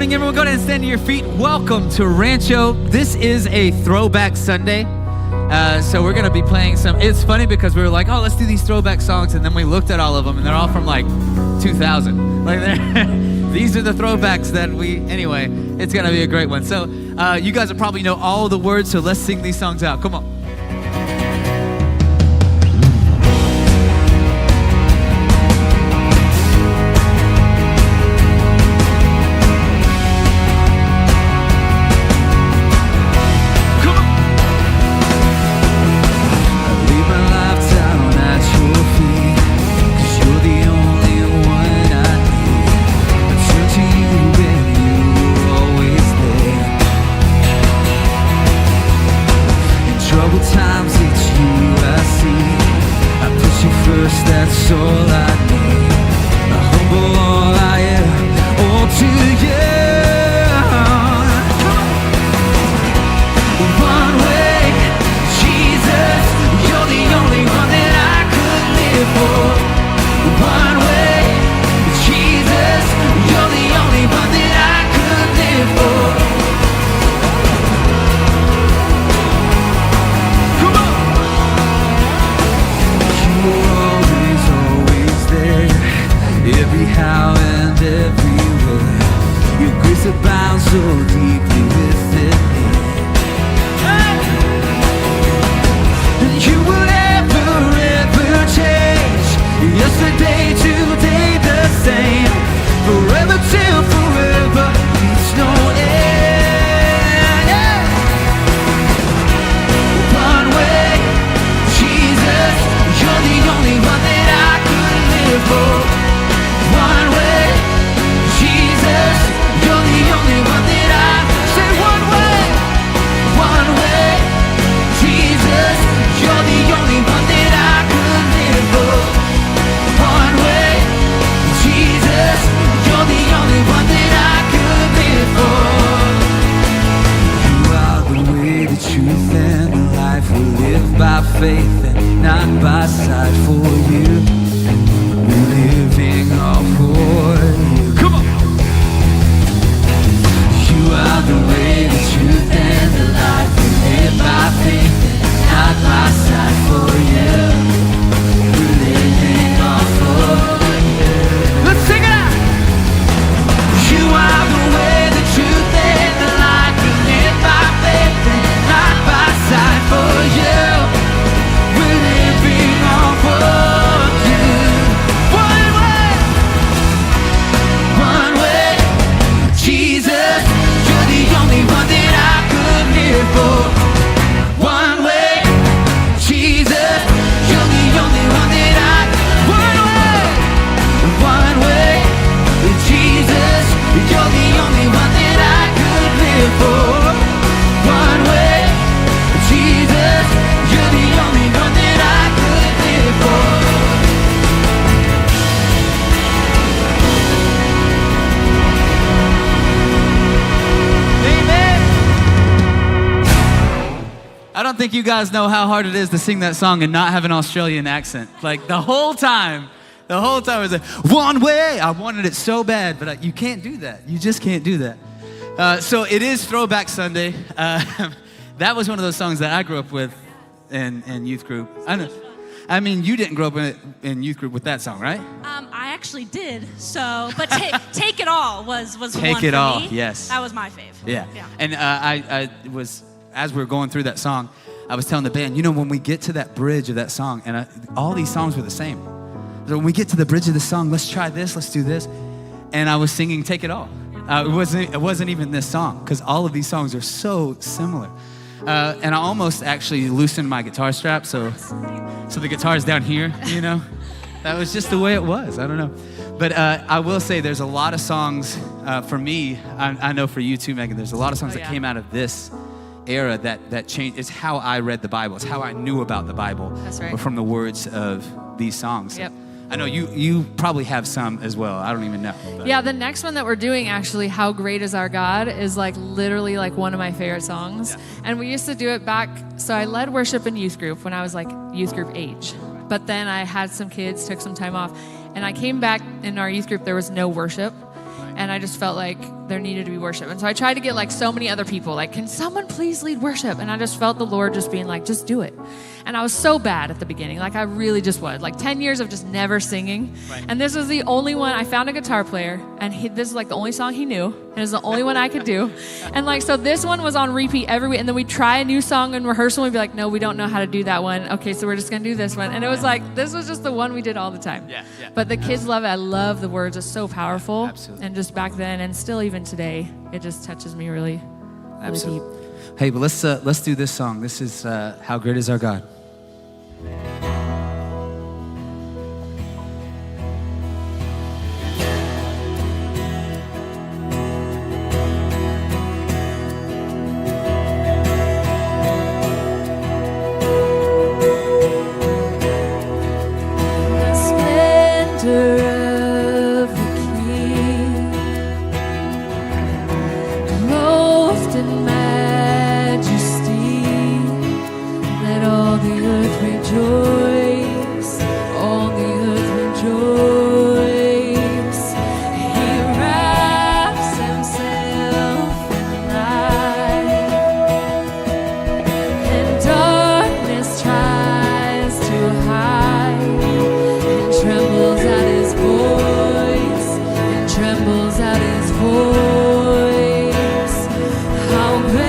morning, everyone. Go ahead and stand to your feet. Welcome to Rancho. This is a throwback Sunday. So we're going to be playing some. It's funny because we were like, oh, let's do these throwback songs. And then we looked at all of them, and they're all from like 2000. Like these are the throwbacks that anyway, it's going to be a great one. So you guys will probably know all the words, so let's sing these songs out. Come on. That's all I need. I humble all I am, all to you. One way, Jesus, you're the only one that I could live for. One way, Jesus, you're the only one that I could live for. Come on. Every how and everywhere, your grace abounds so deeply within me. And you will never change. Yesterday, today, the same. Forever till forever, it's no end. One way, Jesus, you're the only one that I could live for. One way, Jesus, you're the only one that I say. One way, Jesus, you're the only one that I could live for. One way, Jesus, you're the only one that I could live for. You are the way, the truth, and the life. We live by faith and not by sight. For you, we're living all for you. Come on! You are the way, the truth, and the life. We live by faith and not by sight. For you, we're living all for you. Let's sing it out! You are the way, the truth, and the life. We live by faith and not by sight. For you, we're living all for you. Jesus, you're the only one that I could live for. One way, Jesus, you're the only one that I. One way, Jesus, you're the only one that I could live for. One way, Jesus, you're the only one that I could live for. I don't think you guys know how hard it is to sing that song and not have an Australian accent. Like the whole time it was like, one way. I wanted it so bad, but you can't do that. You just can't do that. So it is Throwback Sunday. That was one of those songs that I grew up with in youth group. I know. I mean, you didn't grow up in youth group with that song, right? I actually did. So, but Take It All was one for me. Take It All, yes. That was my fave. Yeah. And I was, as we were going through that song, I was telling the band, you know, when we get to that bridge of that song, and all these songs were the same. So when we get to the bridge of the song, let's try this, let's do this. And I was singing Take It All. It wasn't even this song, because all of these songs are so similar. And I almost actually loosened my guitar strap, so the guitar's down here, you know? That was just the way it was, I don't know. But I will say there's a lot of songs, for me, I know for you too, Megan, there's a lot of songs that came out of this era that changed. It's how I read the Bible. It's how I knew about the Bible. That's right. From the words of these songs. Yep. I know you probably have some as well. I don't even know. But. Yeah, the next one that we're doing, actually, How Great Is Our God, is like literally like one of my favorite songs. Yeah. And we used to do it back, so I led worship in youth group when I was like youth group age. But then I had some kids, took some time off, and I came back in our youth group, there was no worship. and I just felt like there needed to be worship. And so I tried to get like so many other people, like, can someone please lead worship? And I just felt the Lord just being like, just do it. And I was so bad at the beginning. Like I really just was. Like 10 years of just never singing. Right. And this was the only one. I found a guitar player, and this is like the only song he knew. And it's the only one I could do. And like, so this one was on repeat every week. And then we'd try a new song in rehearsal and we'd be like, no, we don't know how to do that one. Okay, so we're just going to do this one. And it was like, this was just the one we did all the time. Yeah. But the kids love it. I love the words. It's so powerful. Absolutely. And just back then and still even today, it just touches me really, really deep. Hey, but let's do this song. This is How Great Is Our God. Trembles at his voice. How great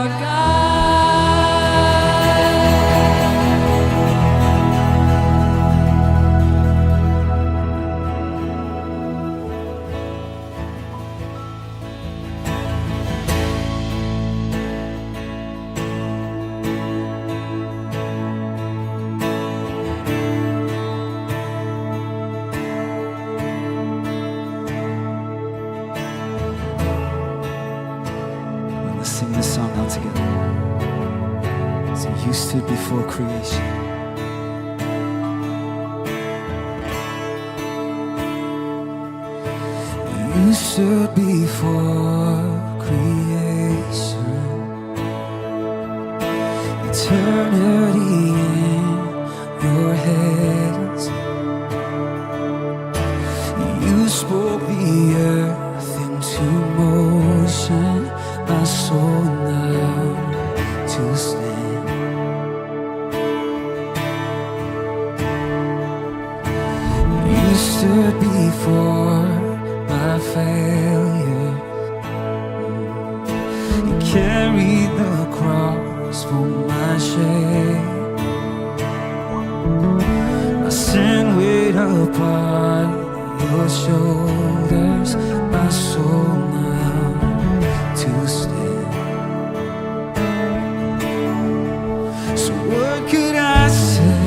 Lord God. Let's sing this song out together. So you stood before creation. You stood before creation. Eternity in your hands. You spoke the earth into motion. My soul now to stand. You stood before my failure. You carried the cross for my shame. My sin weighed upon your shoulders. My soul now to stand. So what could I say?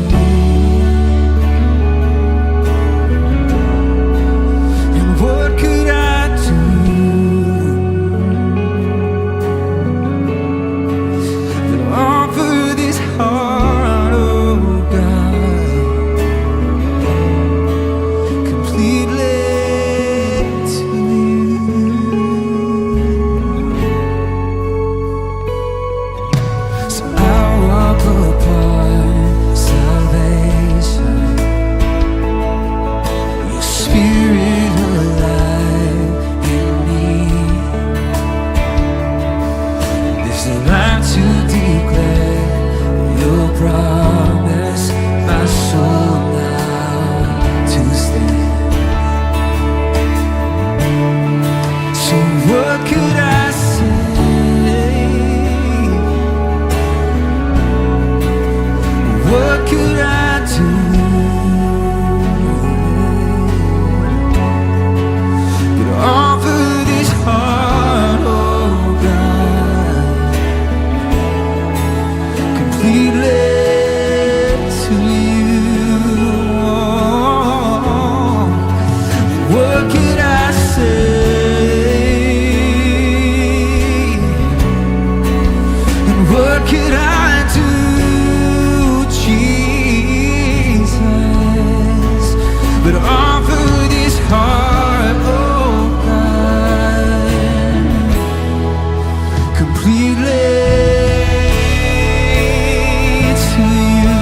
And what could I do that offer this heart, oh God, completely to you? So I walk upon salvation, your spirit alive in me. There's a life to declare your promise, my soul now to stand. So what could I say? What could I do but offer this heart, oh God, completely to you? What could I say? And what could I do, Jesus, but offer this heart, oh God, completely to you?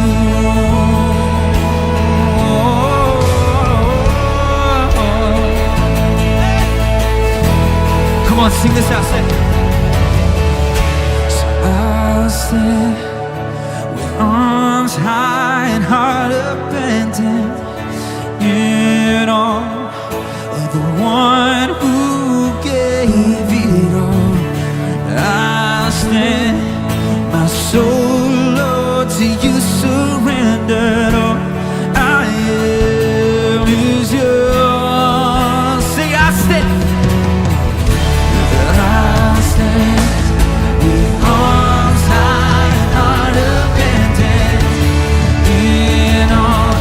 Come on, sing this out, say. So I'll stand with arms high and heart abandoned in awe of the one who gave it all. I'll stand, my soul, Lord, to you surrendered. All I am is yours. Say, I stand. I'll stand with arms high and heart abandoned in awe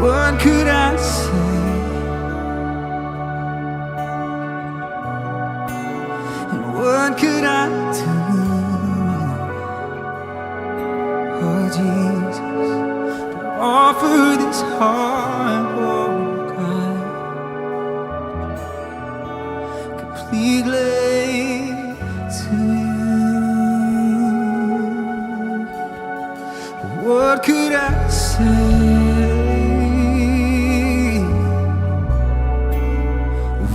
What could I say? And what could I do? Oh Jesus, to offer this heart, oh God, completely to you. What could I say?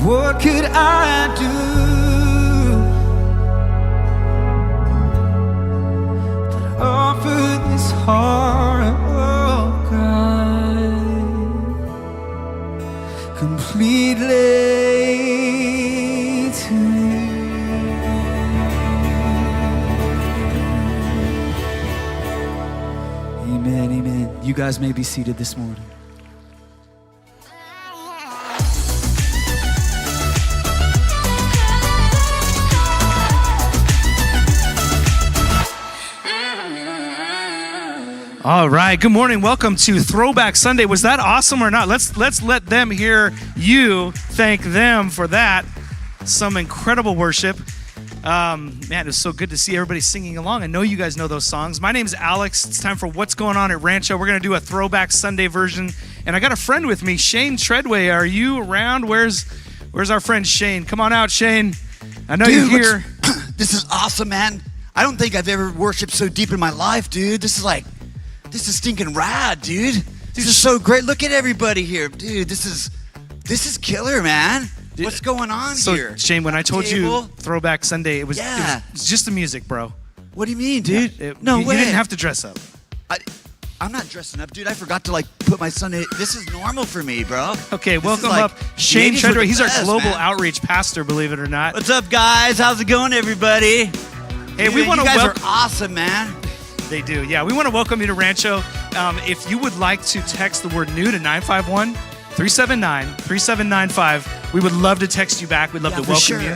What could I do but offer this heart, oh God, completely to you? Amen, amen. You guys may be seated this morning. All right, good morning. Welcome to Throwback Sunday. Was that awesome or not? Let's let them hear you thank them for that. Some incredible worship. Man, it was so good to see everybody singing along. I know you guys know those songs. My name's Alex. It's time for What's Going On at Rancho. We're going to do a Throwback Sunday version. And I got a friend with me, Shane Treadway. Are you around? Where's our friend Shane? Come on out, Shane. I know you're here. This is awesome, man. I don't think I've ever worshiped so deep in my life, dude. This is stinking rad, dude. This is so great. Look at everybody here, dude. This is killer, man. What's going on here? So, Shane, when I told you Throwback Sunday, it was just the music, bro. What do you mean, dude? Yeah, no way. You didn't have to dress up. I'm not dressing up, dude. I forgot to put my Sunday. This is normal for me, bro. Okay, This welcome is up Shane ladies Treadway. with the He's our best, global man. outreach pastor, believe it or not. What's up, guys? How's it going, everybody? Hey, Dude, we want you to guys welcome. are awesome, man. They do, yeah. We want to welcome you to Rancho. If you would like to text the word new to 951-379-3795, we would love to text you back. We'd love to for welcome sure. you.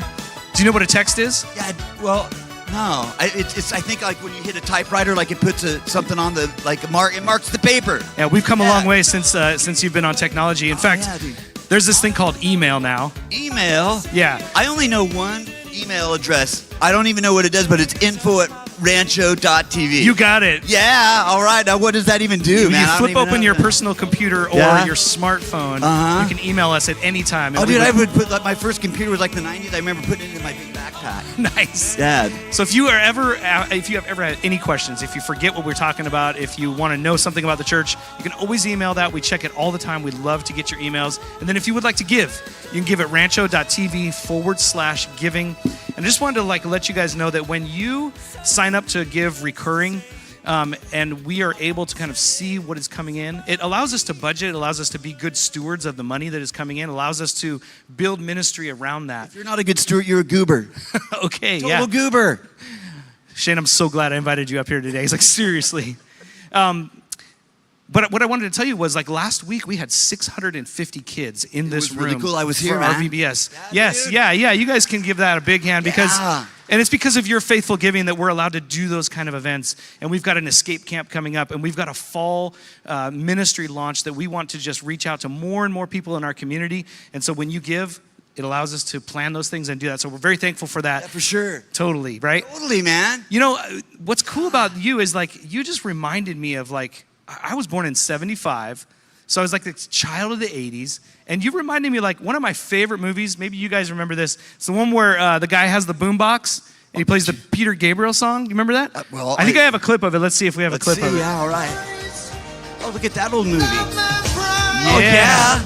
Do you know what a text is? Yeah, well, no. It's I think when you hit a typewriter, it puts something on the it marks the paper. Yeah, we've come a long way since you've been on technology. In fact, yeah, dude. there's this thing called email now. Email? Yeah. I only know one email address. I don't even know what it does, but it's info@rancho.tv. You got it. Yeah, all right. Now, what does that even do, man? You I don't flip even open know your that. personal computer or Yeah. your smartphone. Uh-huh. You can email us at any time. and Oh, we dude, I would- would put my first computer was the 90s. I remember putting it in my big backpack. Nice. Yeah. So if you have ever had any questions, if you forget what we're talking about, if you want to know something about the church, you can always email that. We check it all the time. We'd love to get your emails. And then if you would like to give, you can give at rancho.tv/giving. And I just wanted to let you guys know that when you sign up to give recurring, and we are able to kind of see what is coming in, it allows us to budget, it allows us to be good stewards of the money that is coming in, allows us to build ministry around that. If you're not a good steward, you're a goober. Okay, Total yeah. goober. Shane, I'm so glad I invited you up here today. He's like, seriously. But what I wanted to tell you was, last week we had 650 kids in this was room. really cool. I was here, for man. RVBS. Yeah, Yes, dude. yeah. You guys can give that a big hand because, Yeah. and it's because of your faithful giving that we're allowed to do those kind of events. And we've got an escape camp coming up, and we've got a fall ministry launch that we want to just reach out to more and more people in our community. And so when you give, it allows us to plan those things and do that. So we're very thankful for that. Yeah, for sure. Totally, right? Totally, man. You know, what's cool about you is you just reminded me of I was born in 75, so I was the child of the 80s, and you reminded me one of my favorite movies, maybe you guys remember this, it's the one where the guy has the boombox, and he plays the Peter Gabriel song. You remember that? Well, I think I have a clip of it. Let's see if we have a clip of it. Yeah, all right. Oh, look at that old movie. Yeah. Oh, yeah.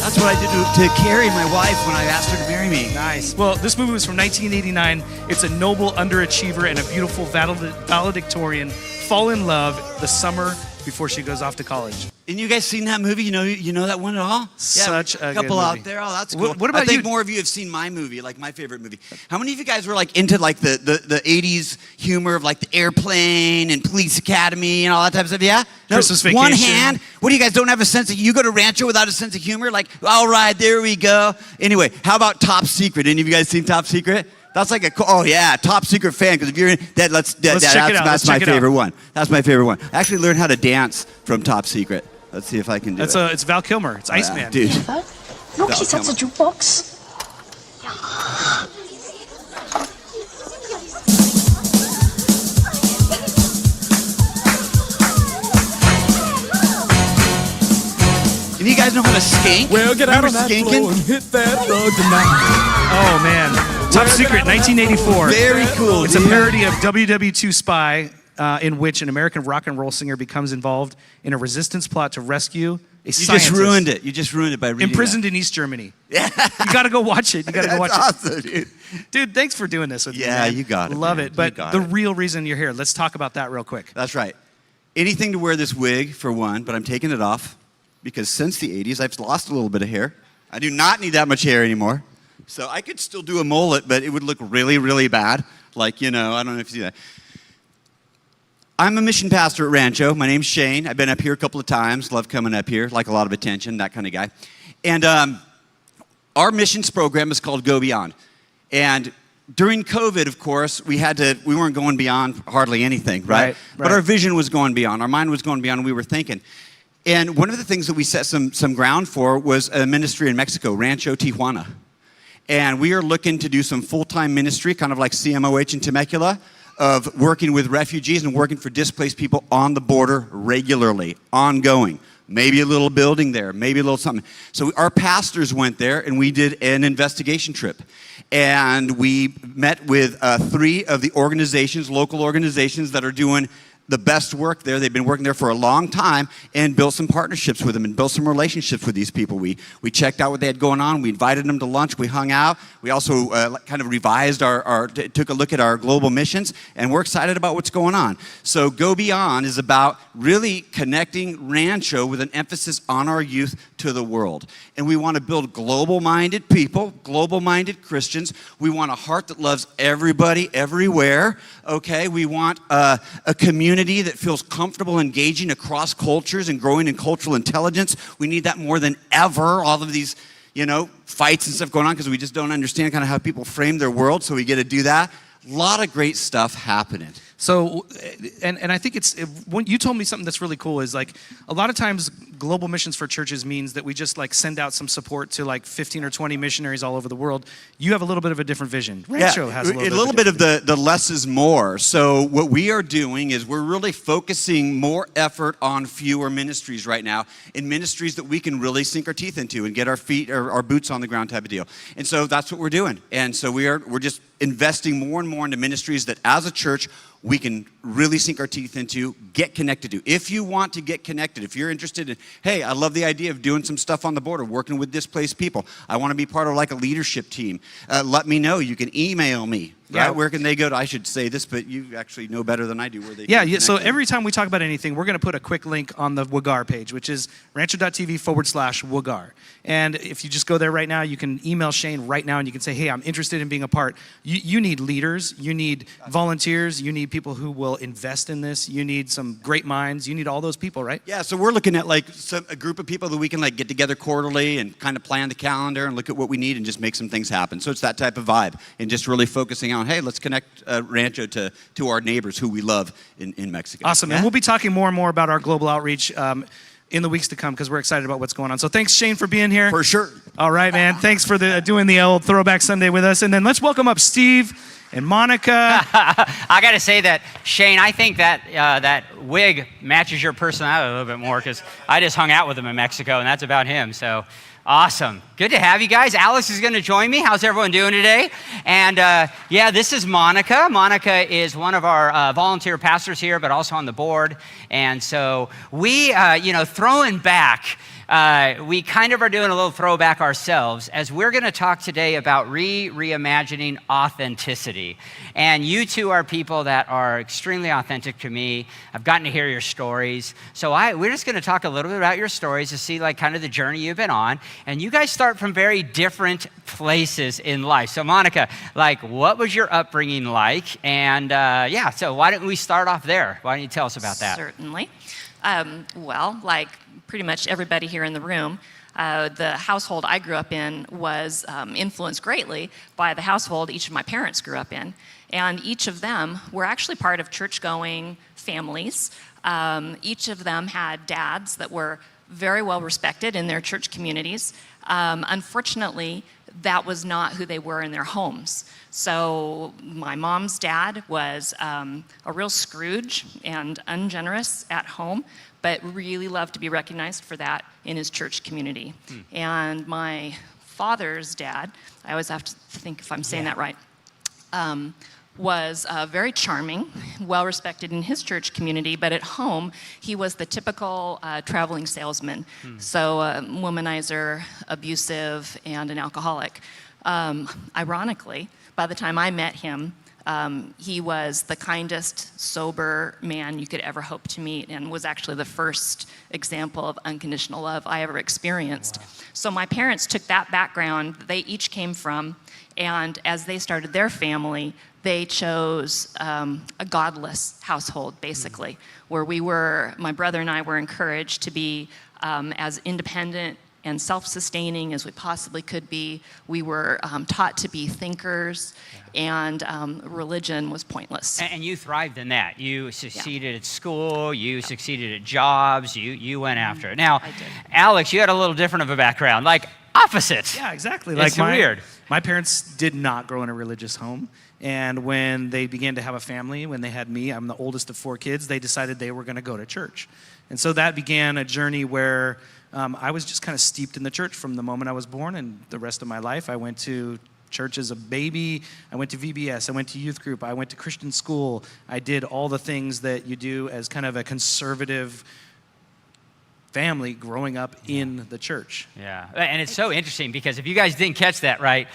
That's what I did to carry my wife when I asked her to marry me. Nice. Well, this movie was from 1989. It's a noble underachiever and a beautiful valedictorian fall in love the summer before she goes off to college. And you guys seen that movie? You know that one at all? Such a good couple movie. out there. Oh, that's cool. What about I think you? more of you have seen my movie, my favorite movie. How many of you guys were into the 80s humor of the Airplane and Police Academy and all that type of stuff? Yeah? No, Christmas One Vacation. hand. What do you guys don't have a sense of? You go to Rancho without a sense of humor? All right, there we go. Anyway, how about Top Secret? Any of you guys seen Top Secret? That's like oh yeah, top secret fan. Because if you're in that, Let's check it out. That's Let's my check it out. favorite one. That's my favorite one. I actually learned how to dance from Top Secret. Let's see if I can do it. It's Val Kilmer. It's Iceman. Dude. Look, he's at the jukebox. And you guys know how to skank? Well, get out Remember on that skanking? floor and hit that rug tonight. Oh man, Top Secret, 1984. Very cool. It's a parody of WW2 Spy, in which an American rock and roll singer becomes involved in a resistance plot to rescue a You scientist just ruined it. You just ruined it by reading imprisoned that. in East Germany. Yeah, you got to go watch it. You got to go watch That's awesome, dude. it, dude. Thanks for doing this with me. Yeah, man. you got it, Love man. it. But You got the it. real reason you're here, let's talk about that real quick. That's right. Anything to wear this wig for one, but I'm taking it off because since the 80s, I've lost a little bit of hair. I do not need that much hair anymore. So I could still do a mullet, but it would look really, really bad. Like, I don't know if you see that. I'm a mission pastor at Rancho. My name's Shane. I've been up here a couple of times. Love coming up here. Like a lot of attention, that kind of guy. And our missions program is called Go Beyond. And during COVID, of course, we weren't going beyond hardly anything, right? But our vision was going beyond. Our mind was going beyond, and we were thinking. And one of the things that we set some ground for was a ministry in Mexico, Rancho, Tijuana. And we are looking to do some full-time ministry, kind of like CMOH in Temecula, of working with refugees and working for displaced people on the border regularly, ongoing. Maybe a little building there, maybe a little something. So our pastors went there and we did an investigation trip. And we met with 3 of the organizations, local organizations that are doing the best work there. They've been working there for a long time and built some partnerships with them and built some relationships with these people. We checked out what they had going on. We invited them to lunch. We hung out. We also kind of revised took a look at our global missions, and we're excited about what's going on. So Go Beyond is about really connecting Rancho with an emphasis on our youth to the world. And we want to build global-minded people, global-minded Christians. We want a heart that loves everybody, everywhere, okay? We want a community that feels comfortable engaging across cultures and growing in cultural intelligence. We need that more than ever. All of these, fights and stuff going on because we just don't understand kind of how people frame their world, so we get to do that. A lot of great stuff happening. So, and I think when you told me something that's really cool is like a lot of times global missions for churches means that we just like send out some support to like 15 or 20 missionaries all over the world. You have a little bit of a different vision. Rancho has a little bit of the less is more. So what we are doing is we're really focusing more effort on fewer ministries right now, in ministries that we can really sink our teeth into and get our feet or our boots on the ground type of deal. And so that's what we're doing. And so we're just investing more and more into ministries that as a church we can really sink our teeth into, get connected to. If you want to get connected, if you're interested in, hey, I love the idea of doing some stuff on the border, working with displaced people. I want to be part of like a leadership team. Let me know. You can email me. Right? Yeah. Where can they go to? I should say this, but you actually know better than I do where they Yeah, can yeah. So connect. every time we talk about anything, we're going to put a quick link on the Wagar page, which is rancho.tv/Wagar. And if you just go there right now, you can email Shane right now and you can say, hey, I'm interested in being a part. You need leaders. You need volunteers. You need people who will invest in this. You need some great minds. You need all those people, right? Yeah, so we're looking at like a group of people that we can like get together quarterly and kind of plan the calendar and look at what we need and just make some things happen. So it's that type of vibe and just really focusing on, hey, let's connect Rancho to our neighbors who we love in Mexico. Awesome. Yeah? And we'll be talking more and more about our global outreach in the weeks to come because we're excited about what's going on. So thanks, Shane, for being here. For sure. All right, man. Thanks for doing the old Throwback Sunday with us. And then let's welcome up Steve and Monica. I got to say that, Shane, I think that that wig matches your personality a little bit more because I just hung out with him in Mexico, and that's about him. So awesome. Good to have you guys. Alex is going to join me. How's everyone doing today? And yeah, this is Monica. Monica is one of our volunteer pastors here, but also on the board. And so we, throwing back, we kind of are doing a little throwback ourselves as we're going to talk today about reimagining authenticity. And you two are people that are extremely authentic to me. I've gotten to hear your stories. So we're just going to talk a little bit about your stories to see like kind of the journey you've been on. And you guys start from very different places in life. So Monica, like what was your upbringing like? And so why don't we start off there? Why don't you tell us about that? Certainly. Well, like pretty much everybody here in the room, the household I grew up in was influenced greatly by the household each of my parents grew up in. And each of them were actually part of church-going families. Each of them had dads that were very well respected in their church communities. Unfortunately, that was not who they were in their homes. So my mom's dad was a real Scrooge and ungenerous at home, but really loved to be recognized for that in his church community. And my father's dad, I always have to think if I'm saying that right, was very charming, well respected in his church community, but at home he was the typical traveling salesman. So womanizer, abusive, and an alcoholic. Ironically, by the time I met him, he was the kindest, sober man you could ever hope to meet, and was actually the first example of unconditional love I ever experienced. So my parents took that background they each came from, and as they started their family, they chose a godless household, basically, where my brother and I were encouraged to be as independent and self-sustaining as we possibly could be. We were taught to be thinkers, and religion was pointless. And you thrived in that. You succeeded at school, you succeeded at jobs, you went after it. Now, I did. Alex, you had a little different of a background, like opposites. Yeah, exactly. It's weird. My parents did not grow in a religious home. And when they began to have a family, when they had me, I'm the oldest of 4 kids, they decided they were going to go to church. And so that began a journey where I was just kind of steeped in the church from the moment I was born, and the rest of my life. I went to church as a baby. I went to VBS. I went to youth group. I went to Christian school. I did all the things that you do as kind of a conservative family growing up in the church. Yeah, and it's so interesting because if you guys didn't catch that, right,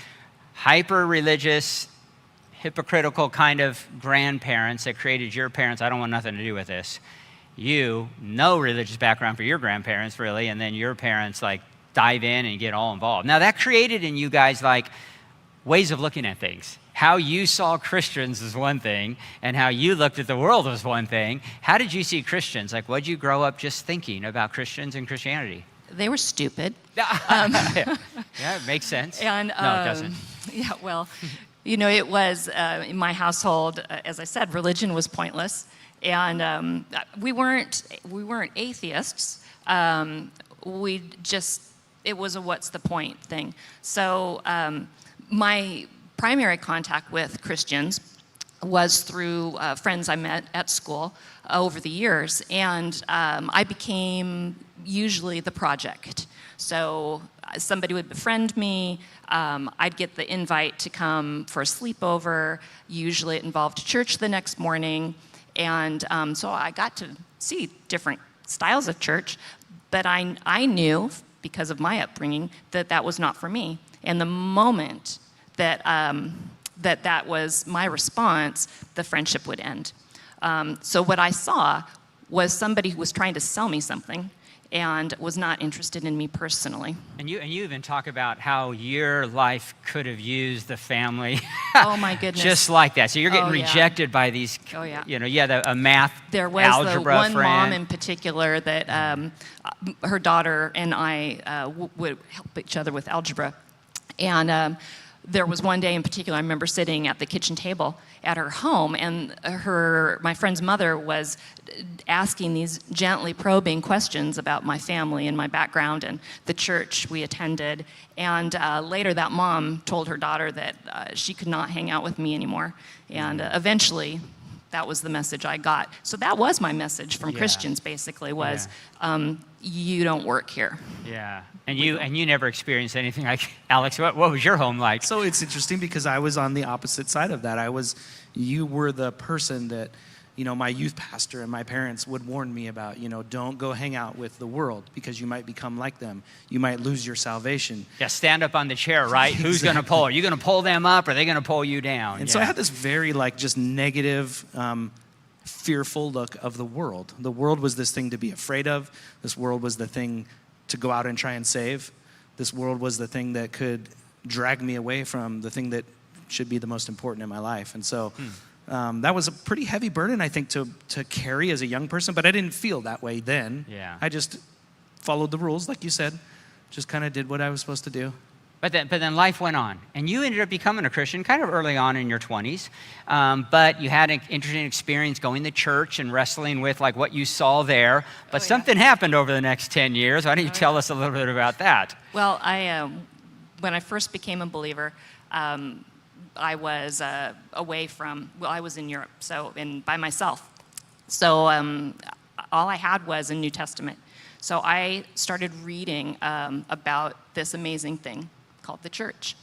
hyper-religious, hypocritical kind of grandparents that created your parents. I don't want nothing to do with this. You, no religious background for your grandparents, really, and then your parents, like, dive in and get all involved. Now, that created in you guys, like, ways of looking at things. How you saw Christians is one thing, and how you looked at the world was one thing. How did you see Christians? Like, what did you grow up just thinking about Christians and Christianity? They were stupid. Yeah, it makes sense. And, no, it doesn't. Yeah, well, you know, it was, in my household, as I said, religion was pointless. And we weren't atheists. It was a what's the point thing. So my primary contact with Christians was through friends I met at school over the years. And I became usually the project. So somebody would befriend me. I'd get the invite to come for a sleepover. Usually it involved church the next morning. And so I got to see different styles of church. But I knew, because of my upbringing, that that was not for me. And the moment that that was my response, the friendship would end. So what I saw was somebody who was trying to sell me something and was not interested in me personally. And you even talk about how your life could have used the family. Oh my goodness. Just like that. So you're getting rejected by these, you know, a math, there was algebra the one friend. mom in particular that her daughter and I would help each other with algebra. And there was one day in particular, I remember sitting at the kitchen table at her home, and my friend's mother was asking these gently probing questions about my family and my background and the church we attended. And later that mom told her daughter that she could not hang out with me anymore. And eventually that was the message I got. So that was my message from Christians, basically, was you don't work here. Yeah. And you never experienced anything like, Alex, what was your home like? So it's interesting because I was on the opposite side of that. You were the person that, you know, my youth pastor and my parents would warn me about, you know, don't go hang out with the world because you might become like them. You might lose your salvation. Yeah, stand up on the chair, right? Exactly. Who's going to pull? Are you going to pull them up or are they going to pull you down? And so I had this very, like, just negative, fearful look of the world. The world was this thing to be afraid of. This world was the thing to go out and try and save. This world was the thing that could drag me away from the thing that should be the most important in my life. And so That was a pretty heavy burden, I think, to carry as a young person, but I didn't feel that way then. Yeah. I just followed the rules, like you said, just kind of did what I was supposed to do. But then life went on, and you ended up becoming a Christian kind of early on in your 20s. But you had an interesting experience going to church and wrestling with like what you saw there. But something happened over the next 10 years. Why don't you tell us a little bit about that? Well, when I first became a believer, I was away from, I was in Europe, and by myself. So all I had was a New Testament. So I started reading about this amazing thing called the church,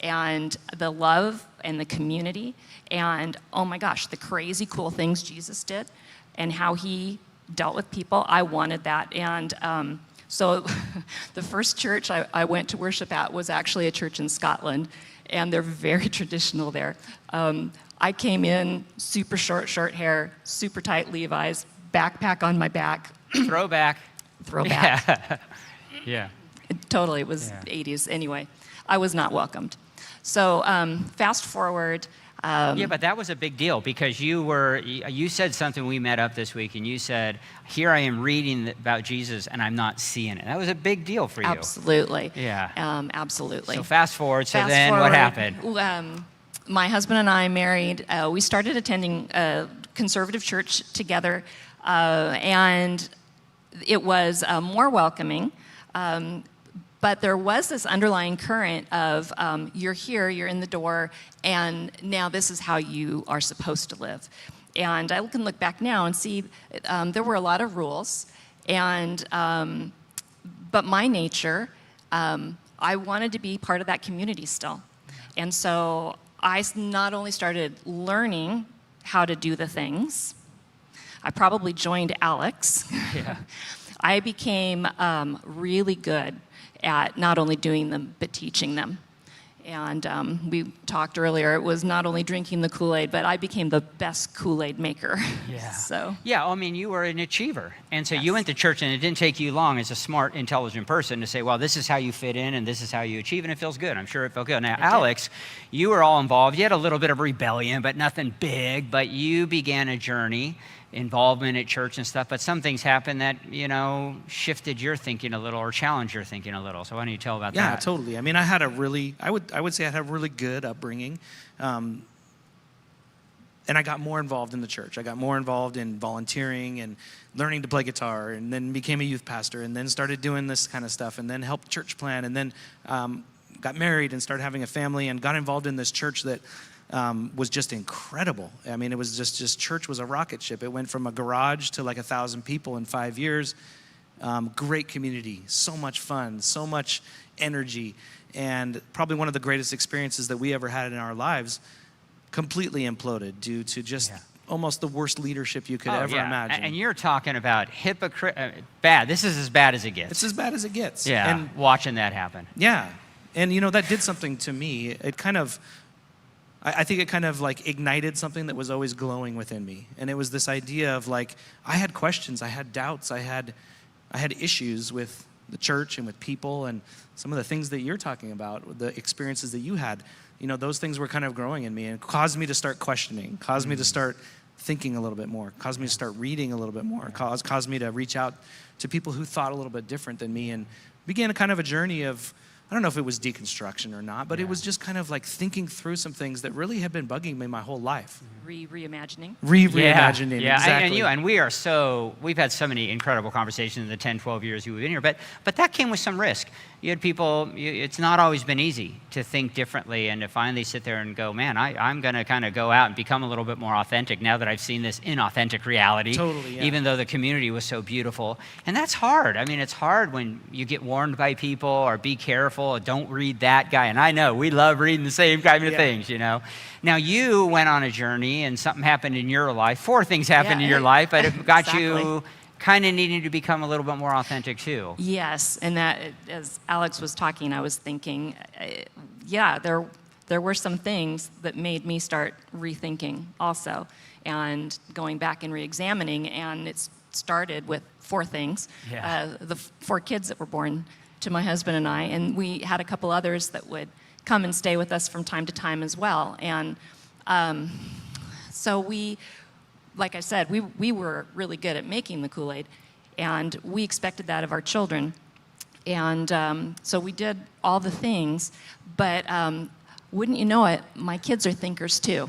and the love and the community, and oh my gosh, the crazy cool things Jesus did and how he dealt with people. I wanted that. And so the first church I went to worship at was actually a church in Scotland, and they're very traditional there. I came in super short hair, super tight Levi's, backpack on my back. Throwback. Throwback. Yeah. Totally, it was 80s. Anyway, I was not welcomed. So fast forward. Yeah, but that was a big deal because you said something. We met up this week, and you said, "Here I am reading about Jesus, and I'm not seeing it." That was a big deal for you. Absolutely. Yeah. Absolutely. So fast forward. So Fast then forward, what happened? My husband and I married. We started attending a conservative church together, and it was more welcoming. But there was this underlying current of you're here, you're in the door, and now this is how you are supposed to live. And I can look back now and see there were a lot of rules, and but my nature, I wanted to be part of that community still. And so I not only started learning how to do the things, I probably joined Alex. Yeah. I became really good at not only doing them, but teaching them. And we talked earlier, it was not only drinking the Kool-Aid, but I became the best Kool-Aid maker. Yeah. So. Yeah, I mean, you were an achiever. And so you went to church, and it didn't take you long as a smart, intelligent person to say, well, this is how you fit in, and this is how you achieve, and it feels good. I'm sure it felt good. Now, Alex, you were all involved. You had a little bit of rebellion, but nothing big. But you began a journey, involvement at church and stuff, but some things happened that, shifted your thinking a little or challenged your thinking a little. So why don't you tell about that? Yeah, totally. I mean, I would say I had a really good upbringing. And I got more involved in the church. I got more involved in volunteering and learning to play guitar, and then became a youth pastor, and then started doing this kind of stuff, and then helped church plan, and then got married and started having a family, and got involved in this church that was just incredible. I mean, it was just church was a rocket ship. It went from a garage to like 1,000 people in 5 years. Great community, so much fun, so much energy, and probably one of the greatest experiences that we ever had in our lives completely imploded due to just almost the worst leadership you could ever imagine. And you're talking about bad. This is as bad as it gets. It's as bad as it gets. Yeah, and watching that happen. Yeah, and that did something to me. It kind of, I think it kind of like ignited something that was always glowing within me. And it was this idea of like, I had questions, I had doubts, I had issues with the church and with people, and some of the things that you're talking about, the experiences that you had, those things were kind of growing in me and caused me to start questioning, caused me to start thinking a little bit more, caused me to start reading a little bit more, caused me to reach out to people who thought a little bit different than me, and began a kind of a journey of, I don't know if it was deconstruction or not, but it was just kind of like thinking through some things that really had been bugging me my whole life. Reimagining. Reimagining, yeah. Exactly. And we've had so many incredible conversations in the 10, 12 years you've been here, but that came with some risk. You had people, it's not always been easy to think differently and to finally sit there and go, man, I'm going to kind of go out and become a little bit more authentic now that I've seen this inauthentic reality. Totally, yeah. Even though the community was so beautiful. And that's hard. I mean, it's hard when you get warned by people or be careful, or don't read that guy. And I know, we love reading the same kind of things, Now, you went on a journey and something happened in your life. 4 things happened in your life, but it got you kind of needing to become a little bit more authentic too. Yes, and that, as Alex was talking, I was thinking, there were some things that made me start rethinking also, and going back and re-examining, and it started with 4 things. The 4 kids that were born to my husband and I, and we had a couple others that would come and stay with us from time to time as well. And So like I said, we were really good at making the Kool-Aid, and we expected that of our children. And so we did all the things, but wouldn't you know it, my kids are thinkers too.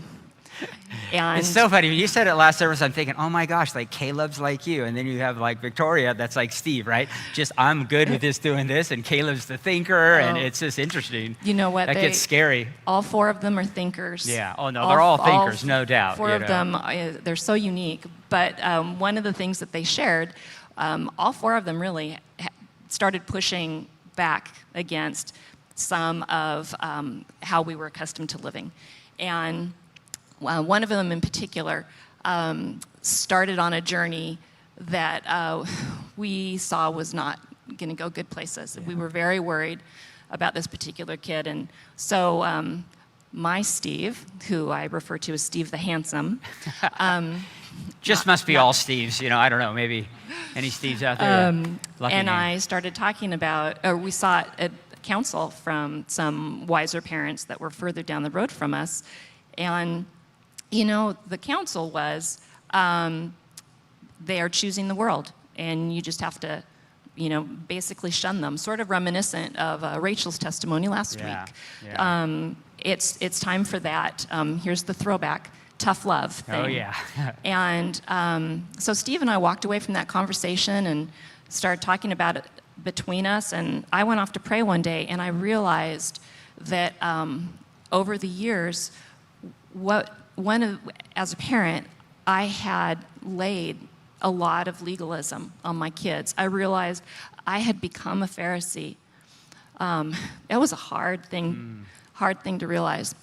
And It's so funny. When you said it last service, I'm thinking, oh my gosh, like Caleb's like you. And then you have like Victoria, that's like Steve, right? Just, I'm good with this doing this, and Caleb's the thinker, and it's just interesting. you know what? That gets scary. All 4 of them are thinkers. Yeah. Oh no, they're all thinkers, no doubt. 4 of them, they're so unique. But one of the things that they shared, all 4 of them really started pushing back against some of how we were accustomed to living. And one of them in particular started on a journey that we saw was not going to go good places. Yeah. We were very worried about this particular kid. And so my Steve, who I refer to as Steve the Handsome. Just must be all Steves, you know, I don't know, maybe any Steves out there. Lucky and name. I started talking about, or we sought counsel from some wiser parents that were further down the road from us. And you know, the counsel was, they are choosing the world, and you just have to, you know, basically shun them. Sort of reminiscent of Rachel's testimony last week. Yeah. It's time for that. Here's the throwback, tough love thing. Oh yeah. And so Steve and I walked away from that conversation and started talking about it between us. And I went off to pray one day, and I realized that over the years, as a parent, I had laid a lot of legalism on my kids. I realized I had become a Pharisee. It was a hard thing to realize.